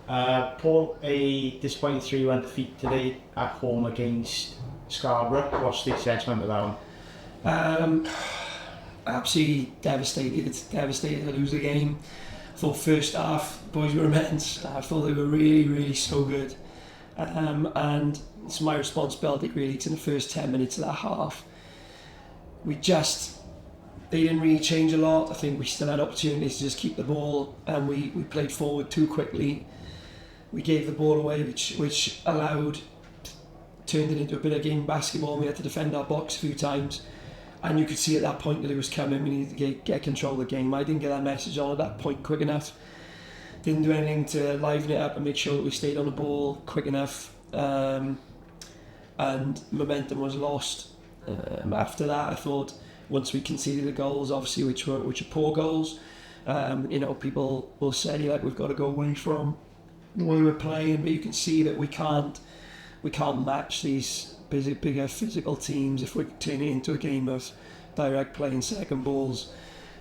Paul, a disappointing 3-1 defeat today at home against Scarborough. What's the assessment of that one? Absolutely devastated to lose the game. I thought first half, boys were immense. I thought they were really so good. And it's my responsibility really to the first 10 minutes of that half. They didn't really change a lot. I think we still had opportunities to just keep the ball, and we played forward too quickly. We gave the ball away, which turned it into a bit of game basketball. We had to defend our box a few times, and you could see at that point that it was coming. We needed to get control of the game. I didn't get that message on at that point quick enough. Didn't do anything to liven it up and make sure that we stayed on the ball quick enough, and momentum was lost. After that, I thought once we conceded the goals, obviously which are poor goals, people will say like we've got to go away from the way we're playing, but you can see that we can't match these bigger physical teams if we're turning it into a game of direct play and second balls.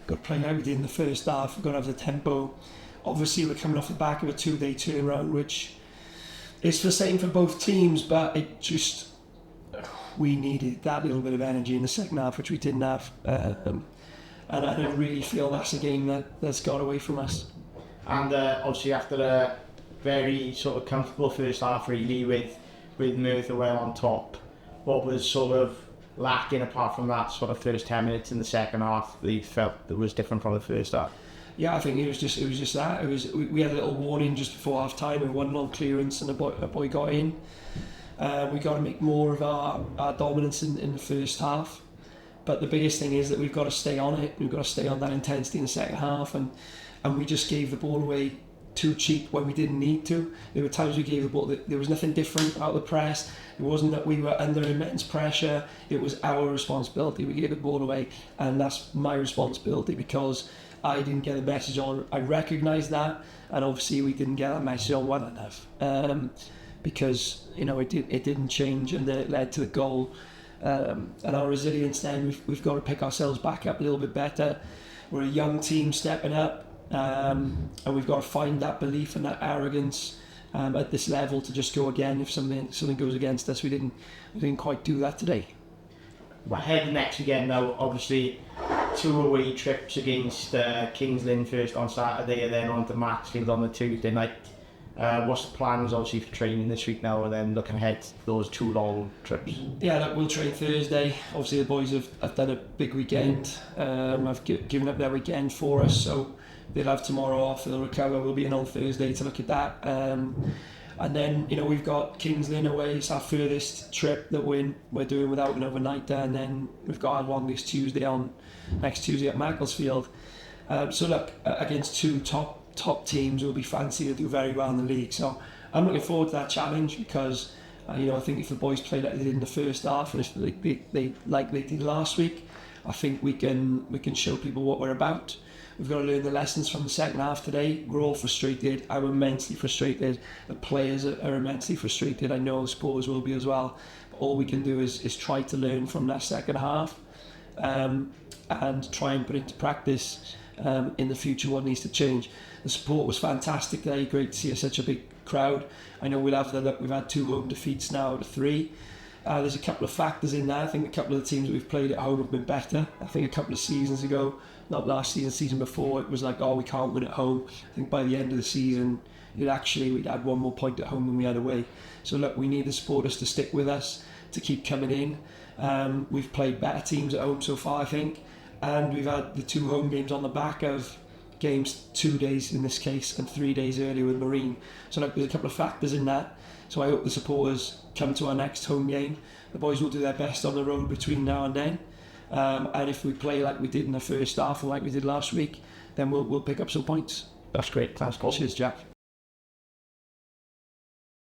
Got to play how we did in the first half. We've got to have the tempo. Obviously, we're coming off the back of a 2-day turnaround, which is the same for both teams, but we needed that little bit of energy in the second half, which we didn't have. And I really feel that's a game that's got away from us. And obviously after a very sort of comfortable first half really with Merthyr well on top, what was sort of lacking apart from that sort of first 10 minutes in the second half that you felt that was different from the first half? Yeah, I think it was just that. We had a little warning just before half time with one long clearance and a boy got in. We got to make more of our dominance in the first half, but the biggest thing is that we've got to stay on it. We've got to stay on that intensity in the second half, and we just gave the ball away too cheap when we didn't need to. There were times we gave the ball, there was nothing different out of the press. It wasn't that we were under immense pressure. It was our responsibility. We gave the ball away, and that's my responsibility because I didn't get a message on. I recognise that, and obviously we didn't get that message on well enough. Because it didn't change, and then it led to the goal. And our resilience then, we've got to pick ourselves back up a little bit better. We're a young team stepping up, and we've got to find that belief and that arrogance at this level to just go again if something goes against us. We didn't quite do that today. We're heading next again now, obviously 2 away trips against Kings Lynn first on Saturday and then on to Martyrs on the Tuesday night. What's the plans obviously for training this week now and then looking ahead to those 2 long trips? Yeah, look, we'll train Thursday. Obviously the boys have done a big weekend. I've given up their weekend for us, so they'll have tomorrow off, they'll recover. We'll be in on Thursday to look at that. And then we've got Kings Lynn away. It's our furthest trip that we're doing without an overnighter, and then we've got our longest next Tuesday at Macclesfield. So look, against 2 top teams, will be fancy to do very well in the league. So I'm looking forward to that challenge because I think if the boys play like they did in the first half and if they did last week, I think we can show people what we're about. We've got to learn the lessons from the second half today. We're all frustrated. I'm immensely frustrated. The players are immensely frustrated. I know the supporters will be as well. But all we can do is try to learn from that second half and try and put into practice in the future what needs to change. The support was fantastic today. Great to see such a big crowd. I know we've had 2 home defeats now out of 3. There's a couple of factors in that. I think a couple of the teams that we've played at home have been better. I think a couple of seasons ago, not last season before, it was like, oh, we can't win at home. I think by the end of the season, we'd had 1 more point at home than we had away. So look, we need the supporters to stick with us, to keep coming in. We've played better teams at home so far, I think, and we've had the 2 home games on the back of games 2 days in this case and 3 days earlier with Marine. So look, there's a couple of factors in that. So I hope the supporters come to our next home game. The boys will do their best on the road between now and then. And if we play like we did in the first half or like we did last week, then we'll pick up some points. That's great. Thanks, Paul. Cheers, Jack.